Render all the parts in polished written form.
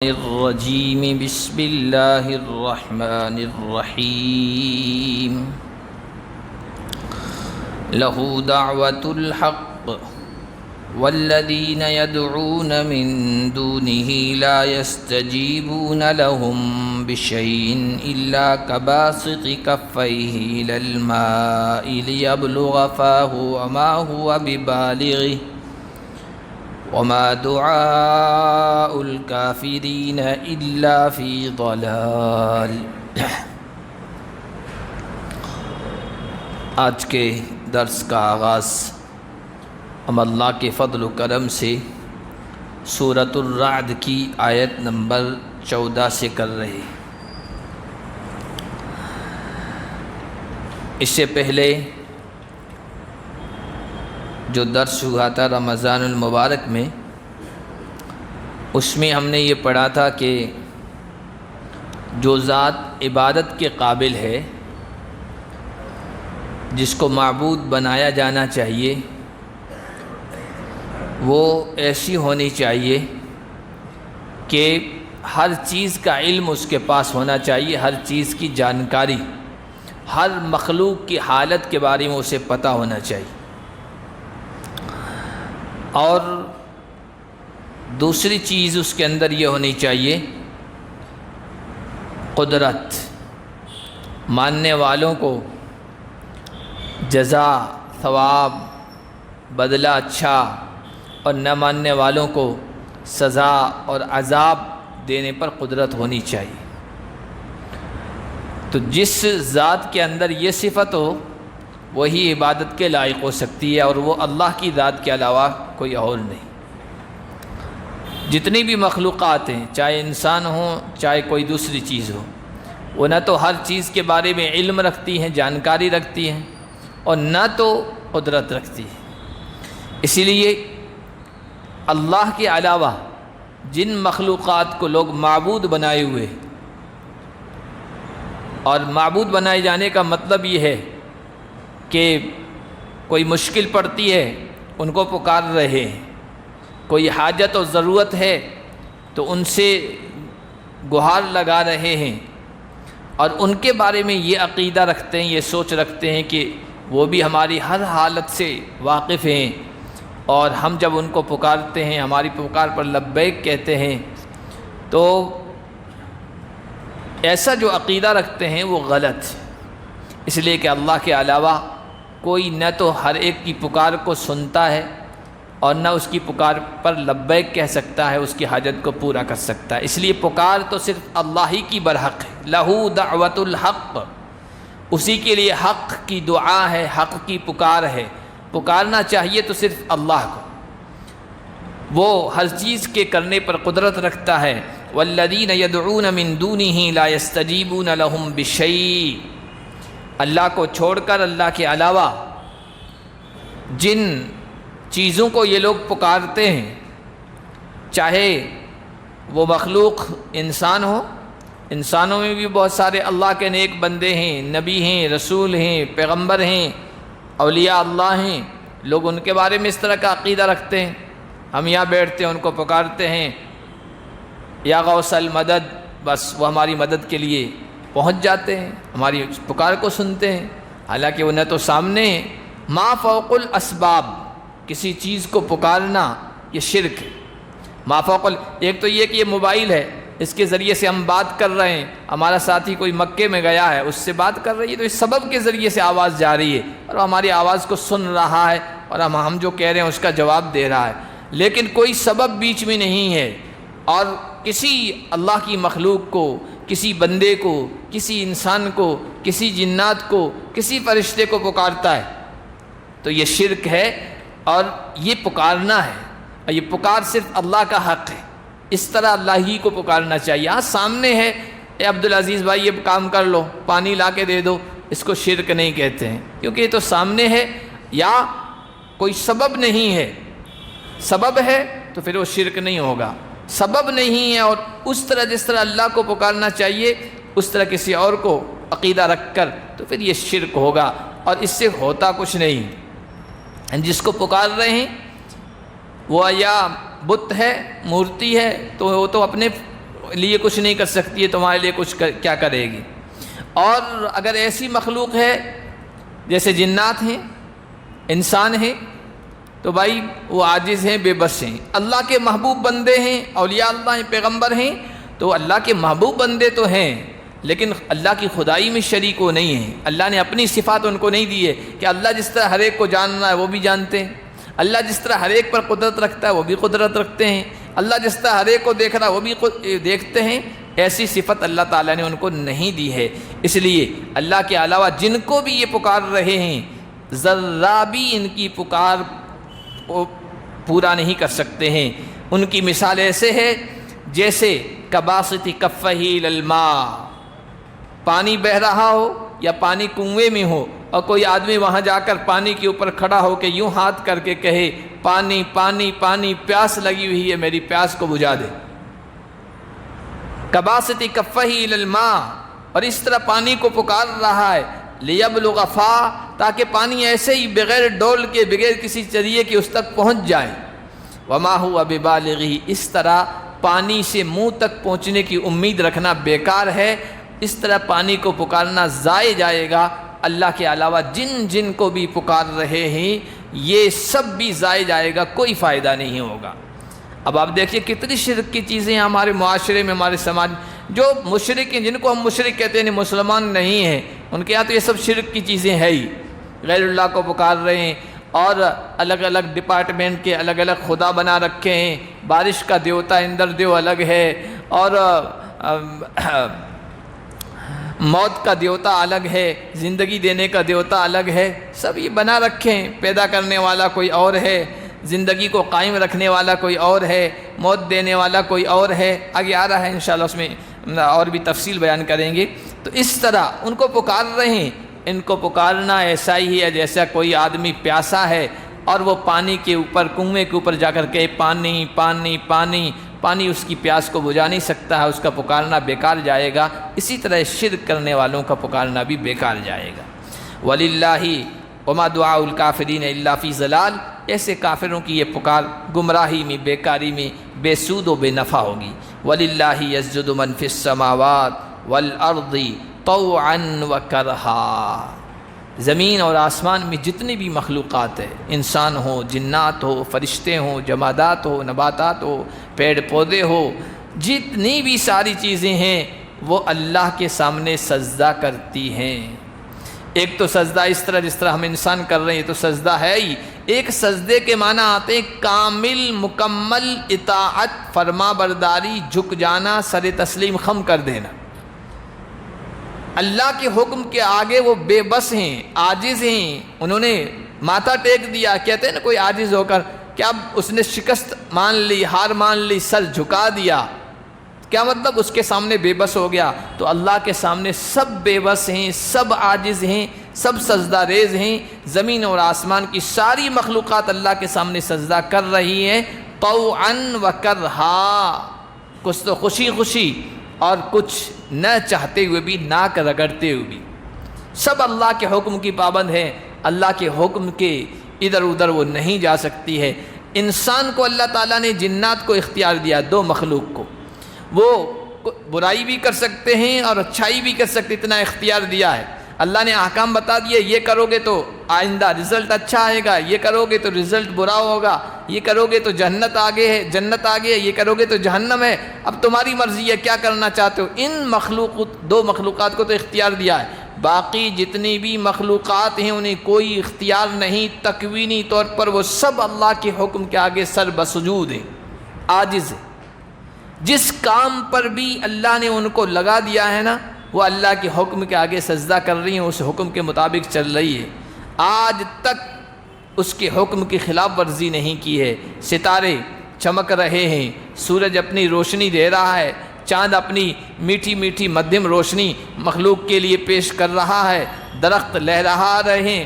الرجیم بسم اللہ الرحمن الرحیم لہ دعوت الحق والذین یدعون من دونہ لا یستجیبون لهم بشیء الا کباسط کفیہ الی الماء لیبلغ فاہ وما هو ببالغہ وما دعاء الكافرین الا فی ضلال۔ آج کے درس کا آغاز ہم اللہ کے فضل و کرم سے سورۃ الرعد کی آیت نمبر 14 سے کر رہے ہیں۔ اس سے پہلے جو درس ہوا تھا رمضان المبارک میں، اس میں ہم نے یہ پڑھا تھا کہ جو ذات عبادت کے قابل ہے، جس کو معبود بنایا جانا چاہیے، وہ ایسی ہونی چاہیے کہ ہر چیز کا علم اس کے پاس ہونا چاہیے، ہر چیز کی جانکاری، ہر مخلوق کی حالت کے بارے میں اسے پتہ ہونا چاہیے۔ اور دوسری چیز اس کے اندر یہ ہونی چاہیے قدرت، ماننے والوں کو جزا، ثواب، بدلہ اچھا، اور نہ ماننے والوں کو سزا اور عذاب دینے پر قدرت ہونی چاہیے۔ تو جس ذات کے اندر یہ صفت ہو وہی عبادت کے لائق ہو سکتی ہے، اور وہ اللہ کی ذات کے علاوہ کوئی اور نہیں۔ جتنی بھی مخلوقات ہیں، چاہے انسان ہوں چاہے کوئی دوسری چیز ہو، وہ نہ تو ہر چیز کے بارے میں علم رکھتی ہیں، جانکاری رکھتی ہیں، اور نہ تو قدرت رکھتی ہے۔ اسی لیے اللہ کے علاوہ جن مخلوقات کو لوگ معبود بنائے ہوئے، اور معبود بنائے جانے کا مطلب یہ ہے کہ کوئی مشکل پڑتی ہے ان کو پکار رہے ہیں، کوئی حاجت و ضرورت ہے تو ان سے گہار لگا رہے ہیں، اور ان کے بارے میں یہ عقیدہ رکھتے ہیں، یہ سوچ رکھتے ہیں کہ وہ بھی ہماری ہر حالت سے واقف ہیں، اور ہم جب ان کو پکارتے ہیں، ہماری پکار پر لبیک کہتے ہیں، تو ایسا جو عقیدہ رکھتے ہیں وہ غلط ہے۔ اس لیے کہ اللہ کے علاوہ کوئی نہ تو ہر ایک کی پکار کو سنتا ہے، اور نہ اس کی پکار پر لبیک کہہ سکتا ہے، اس کی حاجت کو پورا کر سکتا ہے۔ اس لیے پکار تو صرف اللہ ہی کی برحق ہے، لہو دعوت الحق، اسی کے لیے حق کی دعا ہے، حق کی پکار ہے۔ پکارنا چاہیے تو صرف اللہ کو، وہ ہر چیز کے کرنے پر قدرت رکھتا ہے۔ والذین یدعون من دونہ لا یستجیبون لهم بشیء، اللہ کو چھوڑ کر اللہ کے علاوہ جن چیزوں کو یہ لوگ پکارتے ہیں، چاہے وہ مخلوق انسان ہو، انسانوں میں بھی بہت سارے اللہ کے نیک بندے ہیں، نبی ہیں، رسول ہیں، پیغمبر ہیں، اولیاء اللہ ہیں، لوگ ان کے بارے میں اس طرح کا عقیدہ رکھتے ہیں۔ ہم یہاں بیٹھتے ہیں، ان کو پکارتے ہیں، یا غوث المدد، بس وہ ہماری مدد کے لیے پہنچ جاتے ہیں، ہماری پکار کو سنتے ہیں، حالانکہ وہ نہ تو سامنے ہیں۔ ما فوق الاسباب، کسی چیز کو پکارنا یہ شرک ہے۔ ما فوق ایک تو یہ کہ یہ موبائل ہے، اس کے ذریعے سے ہم بات کر رہے ہیں، ہمارا ساتھی کوئی مکے میں گیا ہے، اس سے بات کر رہی ہے، تو اس سبب کے ذریعے سے آواز جا رہی ہے، اور ہماری آواز کو سن رہا ہے، اور ہم جو کہہ رہے ہیں اس کا جواب دے رہا ہے، لیکن کوئی سبب بیچ میں نہیں ہے۔ اور کسی اللہ کی مخلوق کو، کسی بندے کو، کسی انسان کو، کسی جنات کو، کسی فرشتے کو پکارتا ہے تو یہ شرک ہے، اور یہ پکارنا ہے، اور یہ پکار صرف اللہ کا حق ہے۔ اس طرح اللہ ہی کو پکارنا چاہیے۔ ہاں سامنے ہے، اے عبدالعزیز بھائی یہ کام کر لو، پانی لا کے دے دو، اس کو شرک نہیں کہتے ہیں، کیونکہ یہ تو سامنے ہے، یا کوئی سبب نہیں ہے۔ سبب ہے تو پھر وہ شرک نہیں ہوگا، سبب نہیں ہے، اور اس طرح جس طرح اللہ کو پکارنا چاہیے اس طرح کسی اور کو عقیدہ رکھ کر، تو پھر یہ شرک ہوگا، اور اس سے ہوتا کچھ نہیں۔ جس کو پکار رہے ہیں وہ یا بت ہے، مورتی ہے، تو وہ تو اپنے لیے کچھ نہیں کر سکتی ہے، تمہارے لیے کچھ کیا کرے گی؟ اور اگر ایسی مخلوق ہے جیسے جنات ہیں، انسان ہیں، تو بھائی وہ عاجز ہیں، بے بس ہیں۔ اللہ کے محبوب بندے ہیں، اولیاء اللہ ہیں، پیغمبر ہیں، تو اللہ کے محبوب بندے تو ہیں، لیکن اللہ کی خدائی میں شریک وہ نہیں ہیں۔ اللہ نے اپنی صفات ان کو نہیں دی ہے کہ اللہ جس طرح ہر ایک کو جاننا ہے وہ بھی جانتے ہیں، اللہ جس طرح ہر ایک پر قدرت رکھتا ہے وہ بھی قدرت رکھتے ہیں، اللہ جس طرح ہر ایک کو دیکھ رہا ہے وہ بھی دیکھتے ہیں۔ ایسی صفت اللہ تعالیٰ نے ان کو نہیں دی ہے، اس لیے اللہ کے علاوہ جن کو بھی یہ پکار رہے ہیں ذرہ بھی ان کی پکار کو پورا نہیں کر سکتے ہیں۔ ان کی مثال ایسے ہے جیسے کباسط کفہ الی الماء، پانی بہہ رہا ہو یا پانی کنویں میں ہو اور کوئی آدمی وہاں جا کر پانی کے اوپر کھڑا ہو کے یوں ہاتھ کر کے کہے پانی پانی پانی، پیاس لگی ہوئی ہے، میری پیاس کو بجھا دے۔ کباسط کفہ الی الماء، اور اس طرح پانی کو پکار رہا ہے لیبلغ فاہ، تاکہ پانی ایسے ہی بغیر ڈول کے، بغیر کسی ذریعے کے اس تک پہنچ جائے۔ وما هو ببالغہ، اس طرح پانی سے منہ تک پہنچنے کی امید رکھنا بیکار ہے، اس طرح پانی کو پکارنا ضائع جائے گا۔ اللہ کے علاوہ جن جن کو بھی پکار رہے ہیں یہ سب بھی ضائع جائے گا، کوئی فائدہ نہیں ہوگا۔ اب آپ دیکھیے کتنی شرک کی چیزیں ہیں ہمارے معاشرے میں، ہمارے سماج، جو مشرک ہیں، جن کو ہم مشرک کہتے ہیں، مسلمان نہیں ہیں، ان کے یہاں تو یہ سب شرک کی چیزیں ہیں ہی، غیر اللہ کو پکار رہے ہیں، اور الگ الگ ڈپارٹمنٹ کے الگ الگ خدا بنا رکھے ہیں۔ بارش کا دیوتا اندر دیو الگ ہے، اور موت کا دیوتا الگ ہے، زندگی دینے کا دیوتا الگ ہے، سب یہ بنا رکھے ہیں۔ پیدا کرنے والا کوئی اور ہے، زندگی کو قائم رکھنے والا کوئی اور ہے، موت دینے والا کوئی اور ہے، آگے آ رہا ہے انشاءاللہ، اس میں اور بھی تفصیل بیان کریں گے۔ تو اس طرح ان کو پکار رہے ہیں، ان کو پکارنا ایسا ہی ہے جیسا کوئی آدمی پیاسا ہے اور وہ پانی کے اوپر، کنویں کے اوپر جا کر کے پانی پانی پانی، پانی اس کی پیاس کو بجھا نہیں سکتا ہے، اس کا پکارنا بیکار جائے گا۔ اسی طرح شرک کرنے والوں کا پکارنا بھی بیکار جائے گا۔ وَلِلَّهِ وَمَا دُعَاءُ الْكَافِرِينَ إِلَّا فِي ضَلَالٍ، ایسے کافروں کی یہ پکار گمراہی میں، بیکاری میں، بے سود و بے نفع ہوگی۔ وَلِلَّهِ يَسْجُدُ مَنْ فِي السَّمَاوَاتِ وَالْأَرْضِ طَوْعًا وَكَرْهًا، زمین اور آسمان میں جتنی بھی مخلوقات ہیں، انسان ہو، جنات ہو، فرشتے ہوں، جمادات ہو، نباتات ہو، پیڑ پودے ہو، جتنی بھی ساری چیزیں ہیں وہ اللہ کے سامنے سجدہ کرتی ہیں۔ ایک تو سجدہ اس طرح جس طرح ہم انسان کر رہے ہیں، تو سجدہ ہے ہی، ایک سجدے کے معنی آتے ہیں کامل مکمل اطاعت، فرما برداری، جھک جانا، سر تسلیم خم کر دینا۔ اللہ کے حکم کے آگے وہ بے بس ہیں، عاجز ہیں، انہوں نے ماتھا ٹیک دیا، کہتے ہیں نا کوئی عاجز ہو کر، کیا اس نے شکست مان لی، ہار مان لی، سر جھکا دیا، کیا مطلب اس کے سامنے بے بس ہو گیا؟ تو اللہ کے سامنے سب بے بس ہیں، سب عاجز ہیں، سب سجدہ ریز ہیں۔ زمین اور آسمان کی ساری مخلوقات اللہ کے سامنے سجدہ کر رہی ہیں، طوعاً وکرہا، کچھ تو خوشی خوشی اور کچھ نہ چاہتے ہوئے بھی، ناک رگڑتے ہوئے بھی، سب اللہ کے حکم کی پابند ہیں، اللہ کے حکم کے ادھر ادھر وہ نہیں جا سکتی ہے۔ انسان کو اللہ تعالیٰ نے جنات کو اختیار دیا، دو مخلوق کو، وہ برائی بھی کر سکتے ہیں اور اچھائی بھی کر سکتے، اتنا اختیار دیا ہے۔ اللہ نے احکام بتا دیے، یہ کرو گے تو آئندہ رزلٹ اچھا آئے گا، یہ کرو گے تو رزلٹ برا ہوگا، یہ کرو گے تو جنت آگے ہے، جنت آگے ہے، یہ کرو گے تو جہنم ہے، اب تمہاری مرضی ہے کیا کرنا چاہتے ہو۔ ان دو مخلوقات کو تو اختیار دیا ہے، باقی جتنی بھی مخلوقات ہیں انہیں کوئی اختیار نہیں، تکوینی طور پر وہ سب اللہ کے حکم کے آگے سر بسجود ہیں، عاجز ہیں۔ جس کام پر بھی اللہ نے ان کو لگا دیا ہے نا، وہ اللہ کے حکم کے آگے سجدہ کر رہی ہیں، اس حکم کے مطابق چل رہی ہے، آج تک اس کے حکم کی خلاف ورزی نہیں کی ہے۔ ستارے چمک رہے ہیں، سورج اپنی روشنی دے رہا ہے، چاند اپنی میٹھی میٹھی مدھم روشنی مخلوق کے لیے پیش کر رہا ہے، درخت لہرا رہے ہیں،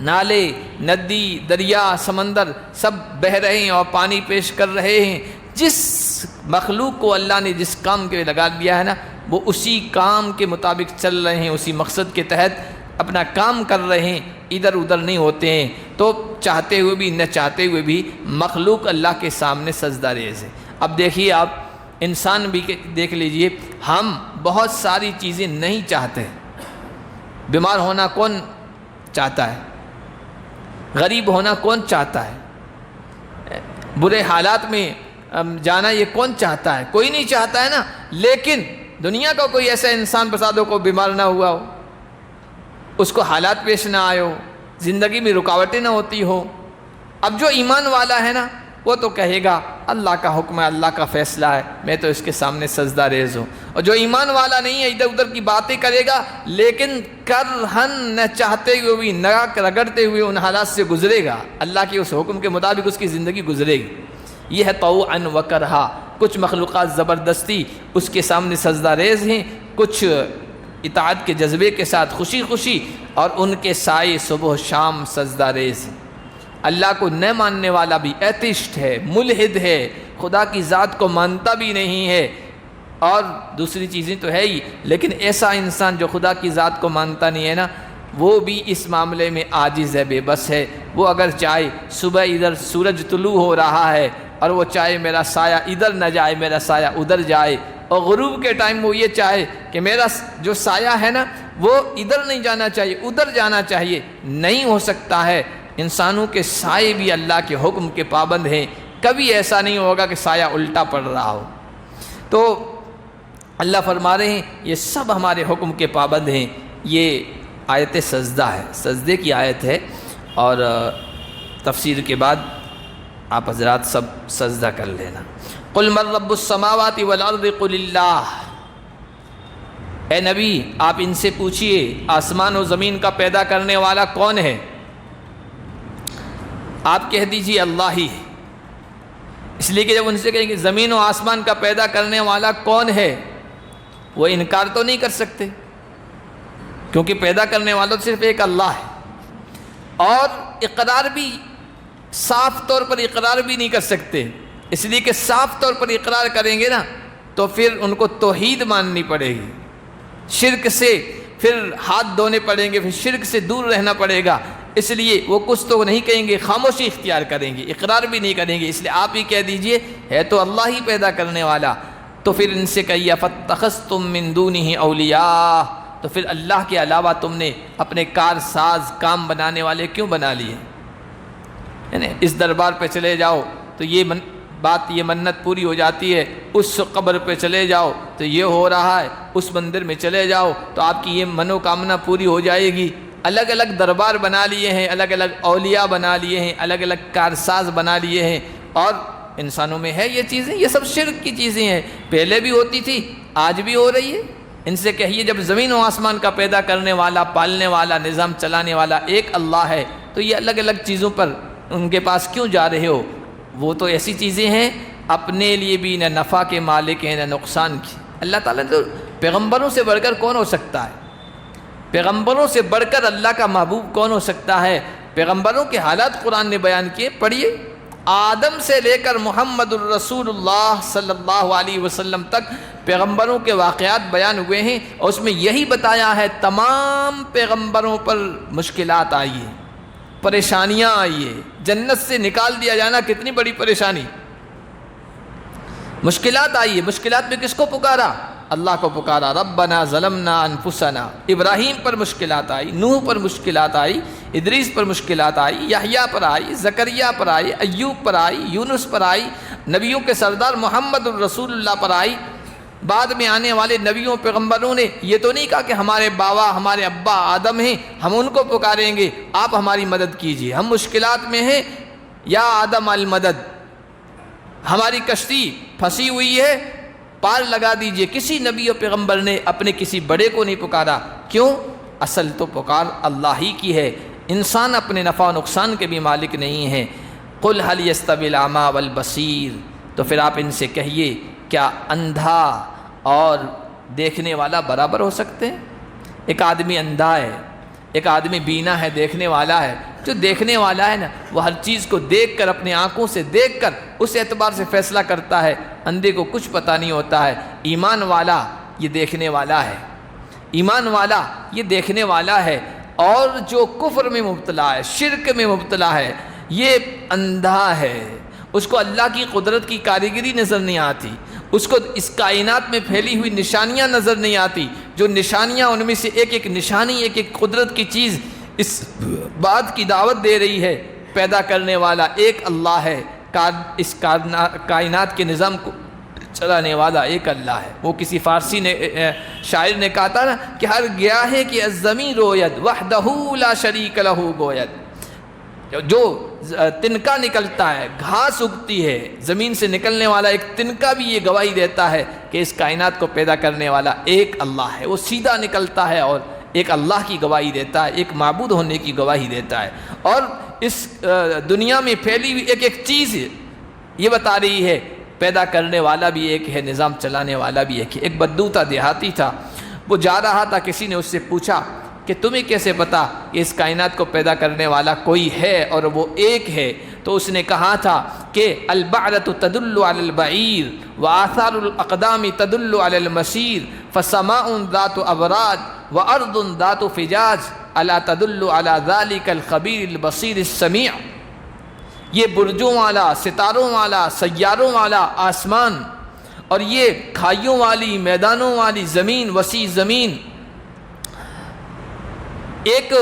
نالے، ندی، دریا، سمندر سب بہہ رہے ہیں اور پانی پیش کر رہے ہیں۔ جس مخلوق کو اللہ نے جس کام کے لیے لگا دیا ہے نا، وہ اسی کام کے مطابق چل رہے ہیں، اسی مقصد کے تحت اپنا کام کر رہے ہیں، ادھر ادھر نہیں ہوتے ہیں۔ تو چاہتے ہوئے بھی نہ چاہتے ہوئے بھی مخلوق اللہ کے سامنے سجدہ ریز ہے۔ اب دیکھیے آپ، انسان بھی دیکھ لیجئے، ہم بہت ساری چیزیں نہیں چاہتے۔ بیمار ہونا کون چاہتا ہے؟ غریب ہونا کون چاہتا ہے؟ برے حالات میں جانا یہ کون چاہتا ہے؟ کوئی نہیں چاہتا ہے نا۔ لیکن دنیا کا کوئی ایسا انسان بتا دو کو بیمار نہ ہوا ہو، اس کو حالات پیش نہ آئے ہو، زندگی میں رکاوٹیں نہ ہوتی ہو۔ اب جو ایمان والا ہے نا وہ تو کہے گا اللہ کا حکم ہے، اللہ کا فیصلہ ہے، میں تو اس کے سامنے سجدہ ریز ہوں۔ اور جو ایمان والا نہیں ہے ادھر ادھر کی باتیں کرے گا، لیکن کرہن نہ چاہتے ہوئے بھی، ناک رگڑتے ہوئے ان حالات سے گزرے گا، اللہ کے اس حکم کے مطابق اس کی زندگی گزرے گی۔ یہ ہے طوعا و کرہا۔ کچھ مخلوقات زبردستی اس کے سامنے سجدہ ریز ہیں، کچھ اطاعت کے جذبے کے ساتھ خوشی خوشی، اور ان کے سائے صبح و شام سجدہ ریز ہیں۔ اللہ کو نہ ماننے والا بھی ایتھسٹ ہے، ملحد ہے، خدا کی ذات کو مانتا بھی نہیں ہے، اور دوسری چیزیں تو ہے ہی، لیکن ایسا انسان جو خدا کی ذات کو مانتا نہیں ہے نا، وہ بھی اس معاملے میں عاجز ہے، بے بس ہے۔ وہ اگر چاہے صبح ادھر سورج طلوع ہو رہا ہے اور وہ چاہے میرا سایہ ادھر نہ جائے، میرا سایہ ادھر جائے، اور غروب کے ٹائم وہ یہ چاہے کہ میرا جو سایہ ہے نا وہ ادھر نہیں جانا چاہیے، ادھر جانا چاہیے، نہیں ہو سکتا ہے۔ انسانوں کے سائے بھی اللہ کے حکم کے پابند ہیں، کبھی ایسا نہیں ہوگا کہ سایہ الٹا پڑ رہا ہو۔ تو اللہ فرما رہے ہیں یہ سب ہمارے حکم کے پابند ہیں۔ یہ آیت سجدہ ہے، سجدے کی آیت ہے، اور تفسیر کے بعد آپ حضرات سب سجدہ کر لینا۔ قل من رب السماوات والارض قل اللہ۔ اے نبی آپ ان سے پوچھئے آسمان و زمین کا پیدا کرنے والا کون ہے؟ آپ کہہ دیجئے اللہ ہی ہے۔ اس لیے کہ جب ان سے کہیں کہ زمین و آسمان کا پیدا کرنے والا کون ہے، وہ انکار تو نہیں کر سکتے، کیونکہ پیدا کرنے والا تو صرف ایک اللہ ہے، اور اقرار بھی صاف طور پر اقرار بھی نہیں کر سکتے، اس لیے کہ صاف طور پر اقرار کریں گے نا تو پھر ان کو توحید ماننی پڑے گی، شرک سے پھر ہاتھ دھونے پڑیں گے، پھر شرک سے دور رہنا پڑے گا، اس لیے وہ کچھ تو نہیں کہیں گے، خاموشی اختیار کریں گے، اقرار بھی نہیں کریں گے۔ اس لیے آپ ہی کہہ دیجئے ہے تو اللہ ہی پیدا کرنے والا۔ تو پھر ان سے کہیے فَاتَّخَذْتُم مِّن دُونِهِ أَوْلِيَاءَ، تو پھر اللہ کے علاوہ تم نے اپنے کار ساز کام بنانے والے کیوں بنا لیے؟ یعنی اس دربار پہ چلے جاؤ تو یہ یہ منت پوری ہو جاتی ہے، اس قبر پہ چلے جاؤ تو یہ ہو رہا ہے، اس مندر میں چلے جاؤ تو آپ کی یہ منو کامنا پوری ہو جائے گی۔ الگ الگ دربار بنا لیے ہیں، الگ الگ اولیاء بنا لیے ہیں، الگ الگ کارساز بنا لیے ہیں، اور انسانوں میں ہے یہ چیزیں، یہ سب شرک کی چیزیں ہیں، پہلے بھی ہوتی تھی آج بھی ہو رہی ہے۔ ان سے کہیے جب زمین و آسمان کا پیدا کرنے والا، پالنے والا، نظام چلانے والا ایک اللہ ہے، تو یہ الگ الگ چیزوں پر ان کے پاس کیوں جا رہے ہو؟ وہ تو ایسی چیزیں ہیں اپنے لیے بھی نہ نفع کے مالک ہیں نہ نقصان کی۔ اللہ تعالیٰ تو پیغمبروں سے بڑھ کر کون ہو سکتا ہے؟ پیغمبروں سے بڑھ کر اللہ کا محبوب کون ہو سکتا ہے؟ پیغمبروں کے حالات قرآن نے بیان کیے، پڑھیے۔ آدم سے لے کر محمد الرسول اللہ صلی اللہ علیہ وسلم تک پیغمبروں کے واقعات بیان ہوئے ہیں، اور اس میں یہی بتایا ہے تمام پیغمبروں پر مشکلات آئی ہیں، پریشانیاں آئی ہیں۔ جنت سے نکال دیا جانا کتنی بڑی پریشانی، مشکلات آئی ہے۔ مشکلات میں کس کو پکارا؟ اللہ کو پکارا، ربنا ظلمنا انفسنا۔ ابراہیم پر مشکلات آئی، نوح پر مشکلات آئی، ادریس پر مشکلات آئی، یحییٰ پر آئی، زکریا پر آئی، ایوب پر آئی، یونس پر آئی، نبیوں کے سردار محمد الرسول اللہ پر آئی۔ بعد میں آنے والے نبیوں پیغمبروں نے یہ تو نہیں کہا کہ ہمارے باوا ہمارے ابا آدم ہیں، ہم ان کو پکاریں گے، آپ ہماری مدد کیجیے، ہم مشکلات میں ہیں، یا آدم المدد، ہماری کشتی پھنسی ہوئی ہے، پار لگا دیجئے۔ کسی نبی و پیغمبر نے اپنے کسی بڑے کو نہیں پکارا، کیوں؟ اصل تو پکار اللہ ہی کی ہے، انسان اپنے نفع و نقصان کے بھی مالک نہیں ہے۔ قل هل يستوي الاعمى والبصير، تو پھر آپ ان سے کہیے کیا اندھا اور دیکھنے والا برابر ہو سکتے ہیں؟ ایک آدمی اندھا ہے، ایک آدمی بینا ہے، دیکھنے والا ہے۔ جو دیکھنے والا ہے نا وہ ہر چیز کو دیکھ کر، اپنے آنکھوں سے دیکھ کر اس اعتبار سے فیصلہ کرتا ہے، اندھے کو کچھ پتہ نہیں ہوتا ہے۔ ایمان والا یہ دیکھنے والا ہے، ایمان والا یہ دیکھنے والا ہے، اور جو کفر میں مبتلا ہے، شرک میں مبتلا ہے، یہ اندھا ہے، اس کو اللہ کی قدرت کی کاریگری نظر نہیں آتی، اس کو اس کائنات میں پھیلی ہوئی نشانیاں نظر نہیں آتی، جو نشانیاں ان میں سے ایک ایک نشانی، ایک ایک قدرت کی چیز اس بات کی دعوت دے رہی ہے پیدا کرنے والا ایک اللہ ہے، اس کائنات کے نظام کو چلانے والا ایک اللہ ہے۔ وہ کسی فارسی نے شاعر نے کہا تھا نا کہ ہر گیا ہے کہ الزمین روید وحدہ لا شریک لہ گوید، جو تنکا نکلتا ہے، گھاس اگتی ہے، زمین سے نکلنے والا ایک تنکا بھی یہ گواہی دیتا ہے کہ اس کائنات کو پیدا کرنے والا ایک اللہ ہے۔ وہ سیدھا نکلتا ہے اور ایک اللہ کی گواہی دیتا ہے، ایک معبود ہونے کی گواہی دیتا ہے۔ اور اس دنیا میں پھیلی ہوئی ایک ایک چیز یہ بتا رہی ہے پیدا کرنے والا بھی ایک ہے، نظام چلانے والا بھی ایک ہے۔ ایک بدو تھا، دیہاتی تھا، وہ جا رہا تھا، کسی نے اس سے پوچھا کہ تمہیں کیسے پتا کہ اس کائنات کو پیدا کرنے والا کوئی ہے اور وہ ایک ہے؟ تو اس نے کہا تھا کہ البعرۃ تدل علی البعیر وآثار الاقدام تدل علی المسیر فسماء ذات ابراج وارض ذات فجاج الا تدل علی ذلک الخبیر البصیر السمیع۔ یہ برجوں والا، ستاروں والا، سیاروں والا آسمان اور یہ کھائیوں والی، میدانوں والی زمین، وسیع زمین، ایک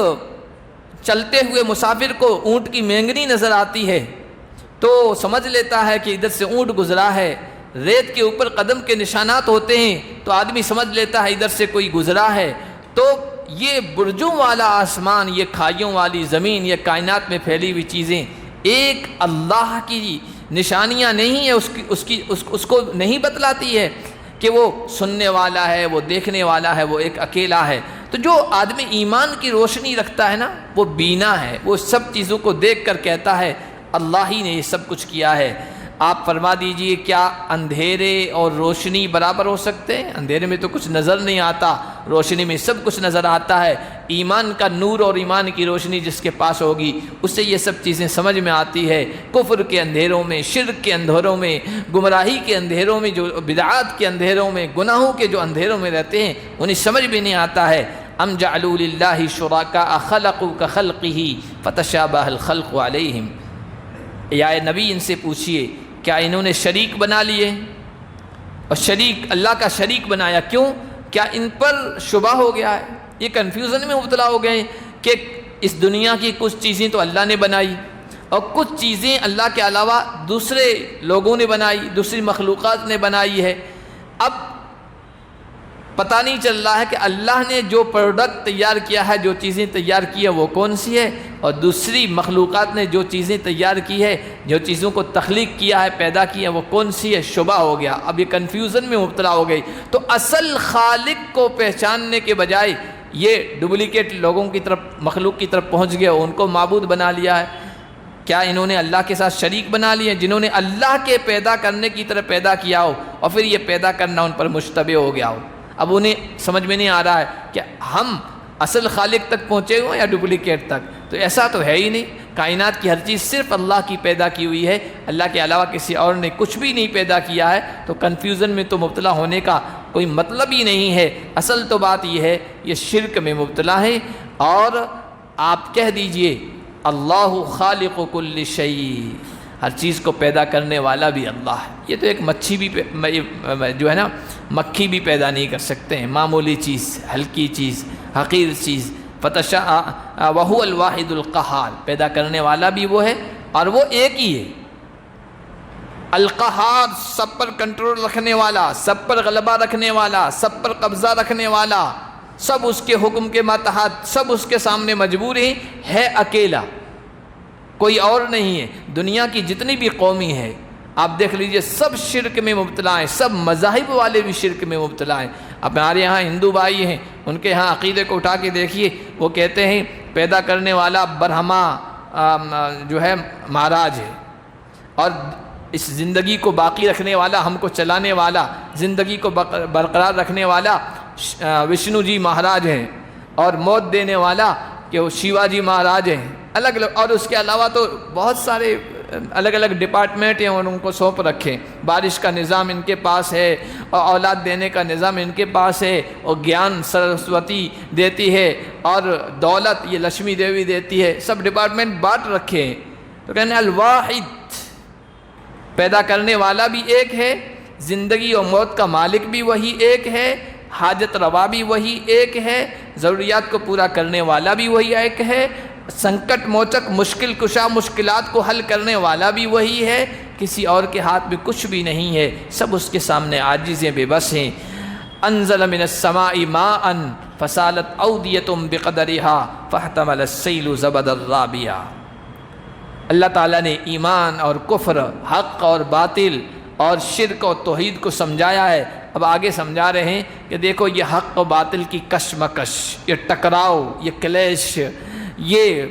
چلتے ہوئے مسافر کو اونٹ کی مینگنی نظر آتی ہے تو سمجھ لیتا ہے کہ ادھر سے اونٹ گزرا ہے، ریت کے اوپر قدم کے نشانات ہوتے ہیں تو آدمی سمجھ لیتا ہے ادھر سے کوئی گزرا ہے۔ تو یہ برجوں والا آسمان، یہ کھائیوں والی زمین، یہ کائنات میں پھیلی ہوئی چیزیں ایک اللہ کی نشانیاں نہیں ہیں، اس کو نہیں بتلاتی ہے کہ وہ سننے والا ہے، وہ دیکھنے والا ہے، وہ ایک اکیلا ہے۔ تو جو آدمی ایمان کی روشنی رکھتا ہے نا، وہ بینا ہے، وہ سب چیزوں کو دیکھ کر کہتا ہے اللہ ہی نے یہ سب کچھ کیا ہے۔ آپ فرما دیجئے کیا اندھیرے اور روشنی برابر ہو سکتے ہیں؟ اندھیرے میں تو کچھ نظر نہیں آتا، روشنی میں سب کچھ نظر آتا ہے۔ ایمان کا نور اور ایمان کی روشنی جس کے پاس ہوگی اس سے یہ سب چیزیں سمجھ میں آتی ہے۔ کفر کے اندھیروں میں، شرک کے اندھیروں میں، گمراہی کے اندھیروں میں، جو بدعات کے اندھیروں میں، گناہوں کے جو اندھیروں میں رہتے ہیں انہیں سمجھ بھی نہیں آتا ہے۔ ام جعلوا للہ شرکاء خلقوا کخلقہ فتشابہ الخلق علیہم۔ یا نبی ان سے پوچھئے کیا انہوں نے شریک بنا لیے اور شریک اللہ کا شریک بنایا؟ کیوں؟ کیا ان پر شبہ ہو گیا ہے؟ یہ کنفیوژن میں مبتلا ہو گئے ہیں کہ اس دنیا کی کچھ چیزیں تو اللہ نے بنائی اور کچھ چیزیں اللہ کے علاوہ دوسرے لوگوں نے بنائی، دوسری مخلوقات نے بنائی ہے۔ اب پتہ نہیں چل رہا ہے کہ اللہ نے جو پروڈکٹ تیار کیا ہے، جو چیزیں تیار کی ہے وہ کون سی ہے، اور دوسری مخلوقات نے جو چیزیں تیار کی ہے، جو چیزوں کو تخلیق کیا ہے، پیدا کیا ہے، وہ کون سی ہے؟ شبہ ہو گیا۔ اب یہ کنفیوژن میں مبتلا ہو گئی۔ تو اصل خالق کو پہچاننے کے بجائے یہ ڈپلیکیٹ لوگوں کی طرف، مخلوق کی طرف پہنچ گیا، ان کو معبود بنا لیا ہے۔ کیا انہوں نے اللہ کے ساتھ شریک بنا لیے جنہوں نے اللہ کے پیدا کرنے کی طرف پیدا کیا ہو اور پھر یہ پیدا کرنا ان پر مشتبہ ہو گیا ہو؟ اب انہیں سمجھ میں نہیں آ رہا ہے کہ ہم اصل خالق تک پہنچے ہوئے یا ڈپلیکیٹ تک؟ تو ایسا تو ہے ہی نہیں۔ کائنات کی ہر چیز صرف اللہ کی پیدا کی ہوئی ہے، اللہ کے علاوہ کسی اور نے کچھ بھی نہیں پیدا کیا ہے۔ تو کنفیوژن میں تو مبتلا ہونے کا کوئی مطلب ہی نہیں ہے۔ اصل تو بات یہ ہے یہ شرک میں مبتلا ہے۔ اور آپ کہہ دیجئے اللہ خالق کل شیء، ہر چیز کو پیدا کرنے والا بھی اللہ ہے۔ یہ تو ایک مچھی بھی جو ہے نا، مکھی بھی پیدا نہیں کر سکتے ہیں، معمولی چیز، ہلکی چیز، حقیر چیز۔ وہو الواحد القہار، پیدا کرنے والا بھی وہ ہے اور وہ ایک ہی ہے۔ القہار، سب پر کنٹرول رکھنے والا، سب پر غلبہ رکھنے والا، سب پر قبضہ رکھنے والا، سب اس کے حکم کے ماتحت، سب اس کے سامنے مجبور ہیں، ہے اکیلا، کوئی اور نہیں ہے۔ دنیا کی جتنی بھی قومی ہے آپ دیکھ لیجئے سب شرک میں مبتلا ہیں، سب مذاہب والے بھی شرک میں مبتلا ہیں۔ اب ہمارے یہاں ہندو بھائی ہیں، ان کے ہاں عقیدے کو اٹھا کے دیکھیے، وہ کہتے ہیں پیدا کرنے والا برہما جو ہے مہاراج ہے، اور اس زندگی کو باقی رکھنے والا، ہم کو چلانے والا، زندگی کو برقرار رکھنے والا وشنو جی مہاراج ہیں، اور موت دینے والا کہ وہ شیوا جی مہاراج ہیں۔ الگ الگ، اور اس کے علاوہ تو بہت سارے الگ الگ ڈپارٹمنٹ ہیں اور ان کو سونپ رکھیں۔ بارش کا نظام ان کے پاس ہے، اور اولاد دینے کا نظام ان کے پاس ہے، اور گیان سرسوتی دیتی ہے، اور دولت یہ لکشمی دیوی دیتی ہے، سب ڈپارٹمنٹ بانٹ رکھے ہیں۔ تو کہنے الواحد، پیدا کرنے والا بھی ایک ہے، زندگی اور موت کا مالک بھی وہی ایک ہے، حاجت روا بھی وہی ایک ہے، ضروریات کو پورا کرنے والا بھی وہی ایک ہے، سنکٹ موچک مشکل کشا مشکلات کو حل کرنے والا بھی وہی ہے، کسی اور کے ہاتھ میں کچھ بھی نہیں ہے، سب اس کے سامنے عاجز ہیں، بے بس ہیں۔ انزل من السماء ماء فسالت اودیۃ بقدرها فاحتمل السیل زبدا رابیا۔ اللہ تعالیٰ نے ایمان اور کفر، حق اور باطل اور شرک اور توحید کو سمجھایا ہے۔ اب آگے سمجھا رہے ہیں کہ دیکھو یہ حق و باطل کی کشمکش، یہ ٹکراؤ، یہ کلیش، یہ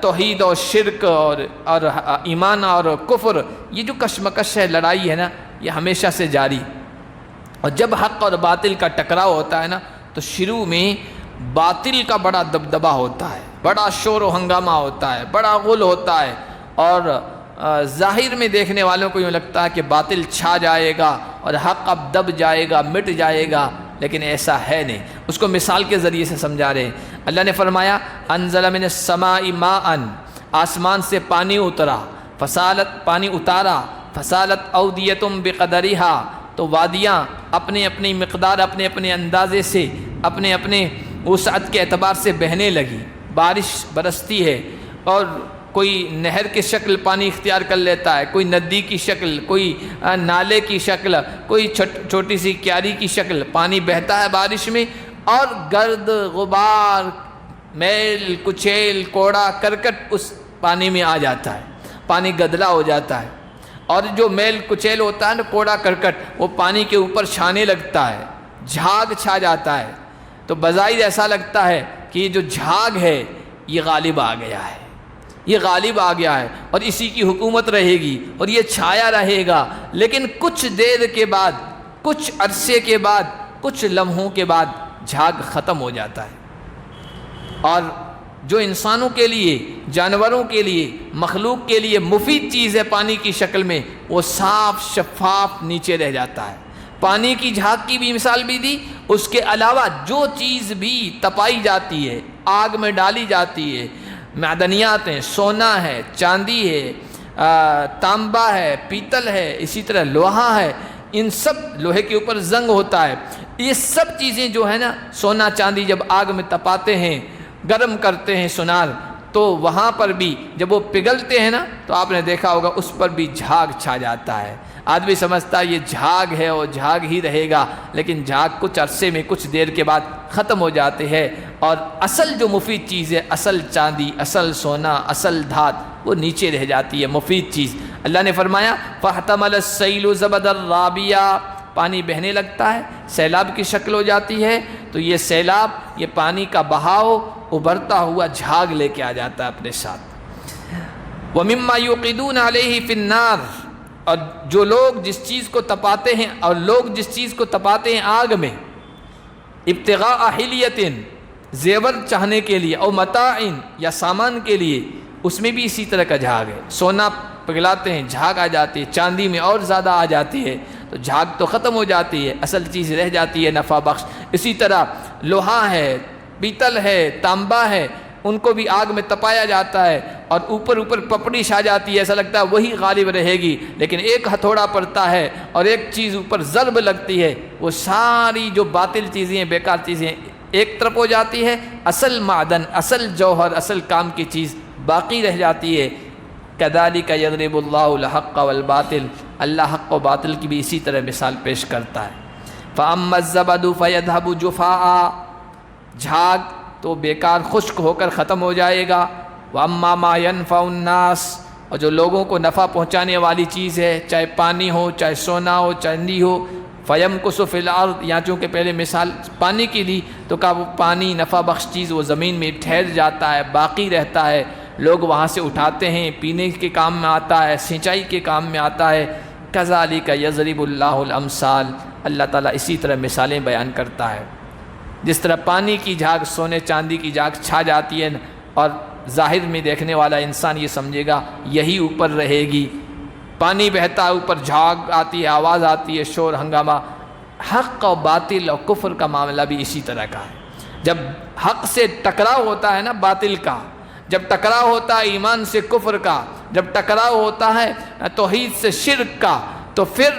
توحید اور شرک اور ایمان اور کفر، یہ جو کشمکش ہے، لڑائی ہے نا، یہ ہمیشہ سے جاری۔ اور جب حق اور باطل کا ٹکراؤ ہوتا ہے نا تو شروع میں باطل کا بڑا دبدبہ ہوتا ہے، بڑا شور و ہنگامہ ہوتا ہے، بڑا غل ہوتا ہے، اور ظاہر میں دیکھنے والوں کو یوں لگتا ہے کہ باطل چھا جائے گا اور حق اب دب جائے گا، مٹ جائے گا، لیکن ایسا ہے نہیں۔ اس کو مثال کے ذریعے سے سمجھا رہے ہیں۔ اللہ نے فرمایا انزل من السماء ماء، آسمان سے پانی اترا، فسالت، پانی اتارا، فسالت اودیۃ بقدرها، تو وادیاں اپنے اپنی مقدار، اپنے اپنے اندازے سے، اپنے اپنے وسعت کے اعتبار سے بہنے لگی۔ بارش برستی ہے اور کوئی نہر کی شکل پانی اختیار کر لیتا ہے، کوئی ندی کی شکل، کوئی نالے کی شکل، کوئی چھوٹی سی کیاری کی شکل، پانی بہتا ہے بارش میں، اور گرد غبار، میل کچیل، کوڑا کرکٹ اس پانی میں آ جاتا ہے، پانی گدلا ہو جاتا ہے، اور جو میل کچیل ہوتا ہے نا، کوڑا کرکٹ، وہ پانی کے اوپر چھانے لگتا ہے، جھاگ چھا جاتا ہے، تو بظاہر ایسا لگتا ہے کہ یہ جو جھاگ ہے یہ غالب آ گیا ہے، یہ غالب آ گیا ہے اور اسی کی حکومت رہے گی اور یہ چھایا رہے گا، لیکن کچھ دیر کے بعد، کچھ عرصے کے بعد، کچھ لمحوں کے بعد جھاگ ختم ہو جاتا ہے، اور جو انسانوں کے لیے، جانوروں کے لیے، مخلوق کے لیے مفید چیز ہے پانی کی شکل میں، وہ صاف شفاف نیچے رہ جاتا ہے۔ پانی کی جھاگ کی بھی مثال بھی دی، اس کے علاوہ جو چیز بھی تپائی جاتی ہے، آگ میں ڈالی جاتی ہے، معدنیات ہیں، سونا ہے، چاندی ہے، تانبا ہے، پیتل ہے، اسی طرح لوہا ہے، ان سب، لوہے کے اوپر زنگ ہوتا ہے، یہ سب چیزیں جو ہے نا، سونا چاندی جب آگ میں تپاتے ہیں، گرم کرتے ہیں سونار، تو وہاں پر بھی جب وہ پگھلتے ہیں نا تو آپ نے دیکھا ہوگا اس پر بھی جھاگ چھا جاتا ہے۔ آدمی سمجھتا ہے یہ جھاگ ہے اور جھاگ ہی رہے گا، لیکن جھاگ کچھ عرصے میں، کچھ دیر کے بعد ختم ہو جاتے ہیں، اور اصل جو مفید چیز ہے، اصل چاندی، اصل سونا، اصل دھات، وہ نیچے رہ جاتی ہے، مفید چیز۔ اللہ نے فرمایا فاحتمل السیل زبدا رابیا، پانی بہنے لگتا ہے، سیلاب کی شکل ہو جاتی ہے، تو یہ سیلاب، یہ پانی کا بہاؤ ابھرتا ہوا جھاگ لے کے آ جاتا ہے اپنے ساتھ۔ وَمِمَّا يُوقِدُونَ عَلَيْهِ فِي النَّارِ، اور جو لوگ جس چیز کو تپاتے ہیں، اور لوگ جس چیز کو تپاتے ہیں آگ میں، ابتغاء حلیۃ، زیور چاہنے کے لیے، او متاع، یا سامان کے لیے، اس میں بھی اسی طرح کا جھاگ ہے۔ سونا پگھلاتے ہیں، جھاگ آ جاتی ہے، چاندی میں اور زیادہ آ جاتی ہے، تو جھاگ تو ختم ہو جاتی ہے، اصل چیز رہ جاتی ہے نفع بخش۔ اسی طرح لوہا ہے، پیتل ہے، تانبا ہے، ان کو بھی آگ میں تپایا جاتا ہے، اور اوپر پپڑی چھا جاتی ہے، ایسا لگتا ہے وہی غالب رہے گی، لیکن ایک ہتھوڑا پڑتا ہے اور ایک چیز اوپر ضرب لگتی ہے، وہ ساری جو باطل چیزیں ہیں، بیکار چیزیں ایک طرف ہو جاتی ہے، اصل معدن، اصل جوہر، اصل کام کی چیز باقی رہ جاتی ہے۔ کذالک یضرب اللہ الحق والباطل، اللہ حق و باطل کی بھی اسی طرح مثال پیش کرتا ہے۔ فاما الزبد فیذهب جفاء، جھاگ تو بیکار خشک ہو کر ختم ہو جائے گا۔ واما ما ينفع الناس، اور جو لوگوں کو نفع پہنچانے والی چیز ہے، چاہے پانی ہو، چاہے سونا ہو، چاندی ہو، فیمکث فی الارض، یہاں چونکہ پہلے مثال پانی کی دی تو کہا وہ پانی نفع بخش چیز وہ زمین میں ٹھہر جاتا ہے، باقی رہتا ہے، لوگ وہاں سے اٹھاتے ہیں، پینے کے کام میں آتا ہے، سینچائی کے کام میں آتا ہے۔ کذالک یضرب اللہ الامثال، اللہ تعالیٰ اسی طرح مثالیں بیان کرتا ہے۔ جس طرح پانی کی جھاگ، سونے چاندی کی جھاگ چھا جاتی ہے، اور ظاہر میں دیکھنے والا انسان یہ سمجھے گا یہی اوپر رہے گی، پانی بہتا ہے، اوپر جھاگ آتی ہے، آواز آتی ہے، شور ہنگامہ۔ حق و باطل اور کفر کا معاملہ بھی اسی طرح کا ہے۔ جب حق سے ٹکراؤ ہوتا ہے نا باطل کا، جب ٹکراؤ ہوتا ہے ایمان سے کفر کا، جب ٹکراؤ ہوتا ہے توحید سے شرک کا، تو پھر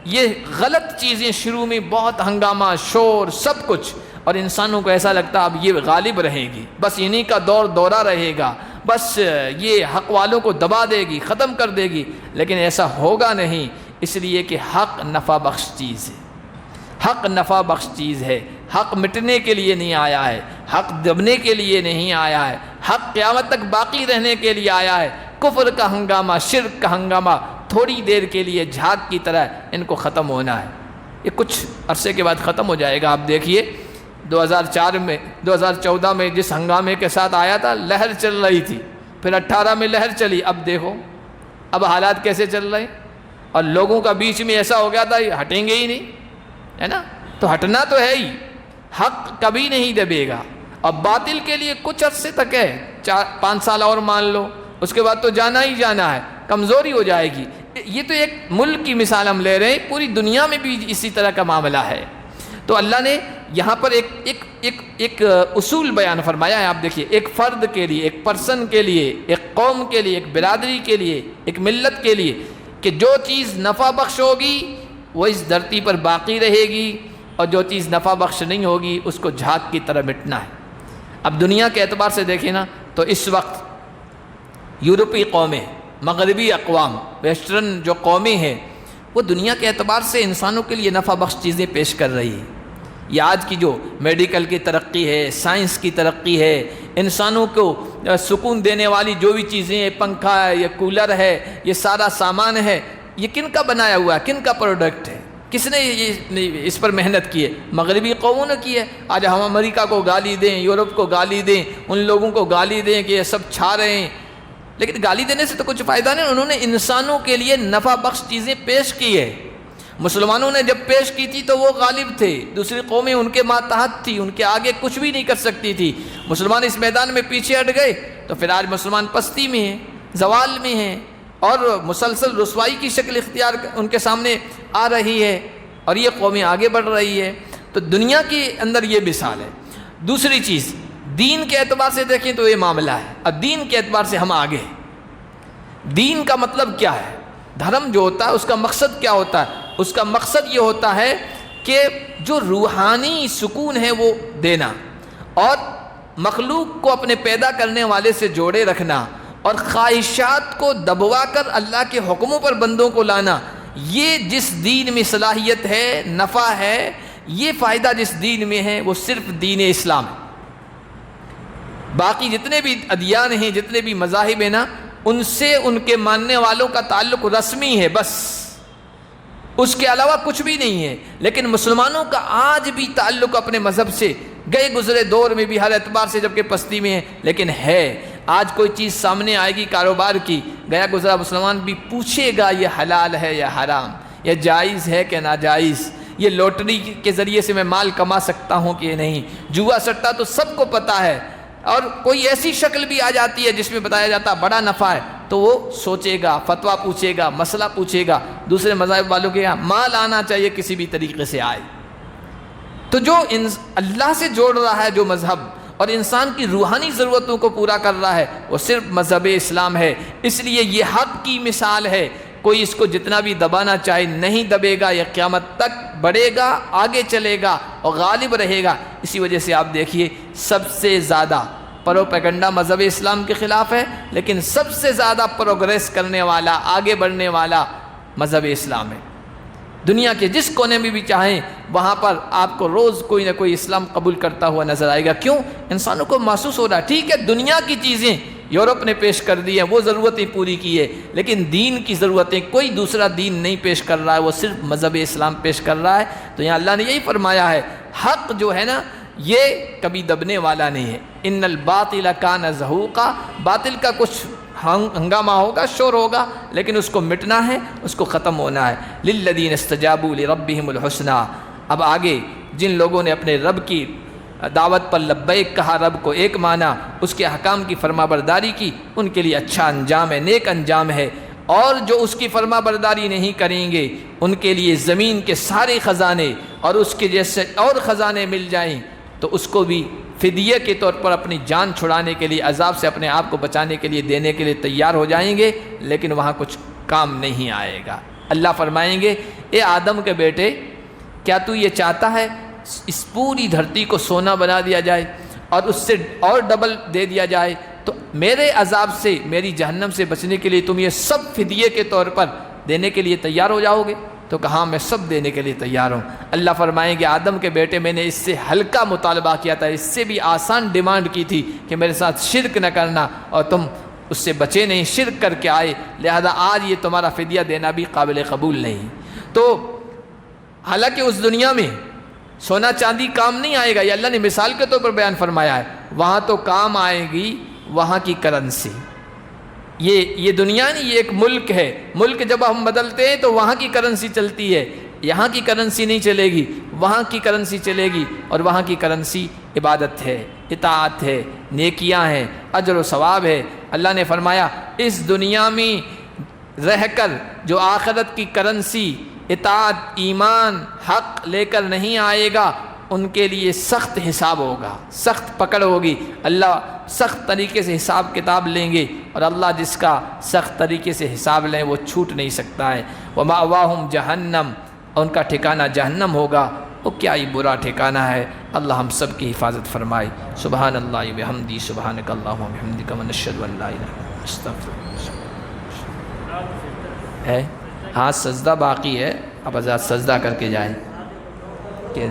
یہ غلط چیزیں شروع میں بہت ہنگامہ، شور، سب کچھ، اور انسانوں کو ایسا لگتا اب یہ غالب رہے گی، بس انہی کا دورہ رہے گا، بس یہ حق والوں کو دبا دے گی، ختم کر دے گی، لیکن ایسا ہوگا نہیں، اس لیے کہ حق نفع بخش چیز ہے، حق نفع بخش چیز ہے، حق مٹنے کے لیے نہیں آیا ہے، حق دبنے کے لیے نہیں آیا ہے، حق قیامت تک باقی رہنے کے لیے آیا ہے۔ کفر کا ہنگامہ، شرک کا ہنگامہ تھوڑی دیر کے لیے جھاگ کی طرح ان کو ختم ہونا ہے، یہ کچھ عرصے کے بعد ختم ہو جائے گا۔ آپ دیکھیے 2014 میں جس ہنگامے کے ساتھ آیا تھا، لہر چل رہی تھی، پھر 18 میں لہر چلی، اب دیکھو اب حالات کیسے چل رہے ہیں، اور لوگوں کا بیچ میں ایسا ہو گیا تھا یہ ہٹیں گے ہی نہیں، ہے نا، تو ہٹنا تو ہے ہی، حق کبھی نہیں دبے گا، اور باطل کے لیے کچھ عرصے تک ہے، 4-5 سال اور مان لو، اس کے بعد تو جانا ہی جانا ہے، کمزوری ہو جائے گی۔ یہ تو ایک ملک کی مثال ہم لے رہے ہیں، پوری دنیا میں بھی اسی طرح کا معاملہ ہے۔ تو اللہ نے یہاں پر ایک اصول بیان فرمایا ہے، آپ دیکھیے، ایک فرد کے لیے، ایک پرسن کے لیے، ایک قوم کے لیے، ایک برادری کے لیے، ایک ملت کے لیے، کہ جو چیز نفع بخش ہوگی وہ اس دھرتی پر باقی رہے گی، اور جو چیز نفع بخش نہیں ہوگی اس کو جھاگ کی طرح مٹنا ہے۔ اب دنیا کے اعتبار سے دیکھیں نا، تو اس وقت یورپی قومیں، مغربی اقوام، ویسٹرن جو قومیں ہیں، وہ دنیا کے اعتبار سے انسانوں کے لیے نفع بخش چیزیں پیش کر رہی ہیں۔ یہ آج کی جو میڈیکل کی ترقی ہے، سائنس کی ترقی ہے، انسانوں کو سکون دینے والی جو بھی چیزیں ہیں، پنکھا ہے، یہ کولر ہے، یہ سارا سامان ہے، یہ کن کا بنایا ہوا ہے، کن کا پروڈکٹ ہے، کس نے اس پر محنت کی ہے؟ مغربی قوموں نے کی ہے۔ آج ہم امریکہ کو گالی دیں، یورپ کو گالی دیں، ان لوگوں کو گالی دیں کہ یہ سب چھا رہے ہیں، لیکن گالی دینے سے تو کچھ فائدہ نہیں، انہوں نے انسانوں کے لیے نفع بخش چیزیں پیش کی ہے۔ مسلمانوں نے جب پیش کی تھی تو وہ غالب تھے، دوسری قومیں ان کے ماتحت تھی، ان کے آگے کچھ بھی نہیں کر سکتی تھی۔ مسلمان اس میدان میں پیچھے ہٹ گئے تو پھر آج مسلمان پستی میں ہیں، زوال میں ہیں، اور مسلسل رسوائی کی شکل اختیار ان کے سامنے آ رہی ہے، اور یہ قومیں آگے بڑھ رہی ہے۔ تو دنیا کے اندر یہ مثال ہے۔ دوسری چیز، دین کے اعتبار سے دیکھیں تو یہ معاملہ ہے۔ اب دین کے اعتبار سے ہم آگے ہیں۔ دین کا مطلب کیا ہے؟ دھرم جو ہوتا ہے اس کا مقصد کیا ہوتا ہے؟ اس کا مقصد یہ ہوتا ہے کہ جو روحانی سکون ہے وہ دینا، اور مخلوق کو اپنے پیدا کرنے والے سے جوڑے رکھنا، اور خواہشات کو دبوا کر اللہ کے حکموں پر بندوں کو لانا۔ یہ جس دین میں صلاحیت ہے، نفع ہے، یہ فائدہ جس دین میں ہے وہ صرف دین اسلام ہے۔ باقی جتنے بھی ادیان ہیں، جتنے بھی مذاہب ہیں نا، ان سے ان کے ماننے والوں کا تعلق رسمی ہے، بس اس کے علاوہ کچھ بھی نہیں ہے۔ لیکن مسلمانوں کا آج بھی تعلق اپنے مذہب سے، گئے گزرے دور میں بھی ہر اعتبار سے جبکہ پستی میں ہے، لیکن ہے۔ آج کوئی چیز سامنے آئے گی کاروبار کی، گیا گزرا مسلمان بھی پوچھے گا یہ حلال ہے یا حرام، یہ جائز ہے کہ ناجائز، یہ لوٹری کے ذریعے سے میں مال کما سکتا ہوں کہ نہیں، جوا سٹا تو سب کو پتہ ہے، اور کوئی ایسی شکل بھی آ جاتی ہے جس میں بتایا جاتا بڑا نفع ہے تو وہ سوچے گا، فتویٰ پوچھے گا، مسئلہ پوچھے گا، دوسرے مذاہب والوں کے یہاں مال آنا چاہیے کسی بھی طریقے سے آئے۔ تو جو اللہ سے جوڑ رہا ہے جو مذہب، اور انسان کی روحانی ضرورتوں کو پورا کر رہا ہے، وہ صرف مذہب اسلام ہے۔ اس لیے یہ حق کی مثال ہے، کوئی اس کو جتنا بھی دبانا چاہے نہیں دبے گا، یہ قیامت تک بڑھے گا، آگے چلے گا اور غالب رہے گا۔ اسی وجہ سے آپ دیکھیے سب سے زیادہ پروپیگنڈا مذہب اسلام کے خلاف ہے، لیکن سب سے زیادہ پروگریس کرنے والا، آگے بڑھنے والا مذہب اسلام ہے۔ دنیا کے جس کونے میں بھی چاہیں وہاں پر آپ کو روز کوئی نہ کوئی اسلام قبول کرتا ہوا نظر آئے گا۔ کیوں؟ انسانوں کو محسوس ہو رہا ہے ٹھیک ہے دنیا کی چیزیں یورپ نے پیش کر دی ہیں، وہ ضرورتیں پوری کی ہے، لیکن دین کی ضرورتیں کوئی دوسرا دین نہیں پیش کر رہا ہے، وہ صرف مذہب اسلام پیش کر رہا ہے۔ تو یہاں اللہ نے یہی فرمایا ہے، حق جو ہے نا یہ کبھی دبنے والا نہیں ہے۔ ان الباطل کان زہوقا، باطل کا کچھ ہنگامہ ہوگا، شور ہوگا، لیکن اس کو مٹنا ہے، اس کو ختم ہونا ہے۔ للذین استجابوا لربہم الحسنی، اب آگے جن لوگوں نے اپنے رب کی دعوت پر لبیک کہا، رب کو ایک مانا، اس کے احکام کی فرما برداری کی، ان کے لیے اچھا انجام ہے، نیک انجام ہے۔ اور جو اس کی فرما برداری نہیں کریں گے ان کے لیے زمین کے سارے خزانے اور اس کے جیسے اور خزانے مل جائیں تو اس کو بھی فدیہ کے طور پر اپنی جان چھڑانے کے لیے، عذاب سے اپنے آپ کو بچانے کے لیے دینے کے لیے تیار ہو جائیں گے، لیکن وہاں کچھ کام نہیں آئے گا۔ اللہ فرمائیں گے اے آدم کے بیٹے کیا تو یہ چاہتا ہے اس پوری دھرتی کو سونا بنا دیا جائے اور اس سے اور ڈبل دے دیا جائے تو میرے عذاب سے میری جہنم سے بچنے کے لیے تم یہ سب فدیے کے طور پر دینے کے لیے تیار ہو جاؤ گے؟ تو کہا میں سب دینے کے لیے تیار ہوں۔ اللہ فرمائیں گے آدم کے بیٹے میں نے اس سے ہلکا مطالبہ کیا تھا، اس سے بھی آسان ڈیمانڈ کی تھی کہ میرے ساتھ شرک نہ کرنا، اور تم اس سے بچے نہیں، شرک کر کے آئے، لہذا آج یہ تمہارا فدیہ دینا بھی قابل قبول نہیں۔ تو حالانکہ اس دنیا میں سونا چاندی کام نہیں آئے گا، یہ اللہ نے مثال کے طور پر بیان فرمایا ہے، وہاں تو کام آئے گی وہاں کی کرنسی۔ یہ دنیا نہیں، یہ ایک ملک ہے، ملک جب ہم بدلتے ہیں تو وہاں کی کرنسی چلتی ہے، یہاں کی کرنسی نہیں چلے گی، وہاں کی کرنسی چلے گی، اور وہاں کی کرنسی عبادت ہے، اطاعت ہے، نیکیاں ہیں، اجر و ثواب ہے۔ اللہ نے فرمایا اس دنیا میں رہ کر جو آخرت کی کرنسی اطاعت، ایمان، حق لے کر نہیں آئے گا ان کے لیے سخت حساب ہوگا، سخت پکڑ ہوگی، اللہ سخت طریقے سے حساب کتاب لیں گے، اور اللہ جس کا سخت طریقے سے حساب لیں وہ چھوٹ نہیں سکتا ہے۔ وَمَأْوَاهُمْ جَهَنَّمْ، ان کا ٹھکانہ جہنم ہوگا، وہ کیا ہی برا ٹھکانہ ہے۔ اللہ ہم سب کی حفاظت فرمائے۔ سبحان اللہ وبحمدہ، سبحانک اللہم وبحمدک، ونشہد ان لا الہ الا انت، استغفرک۔ ہے ہاں سجدہ باقی ہے، اب حضرات سجدہ کر کے جائیں کہ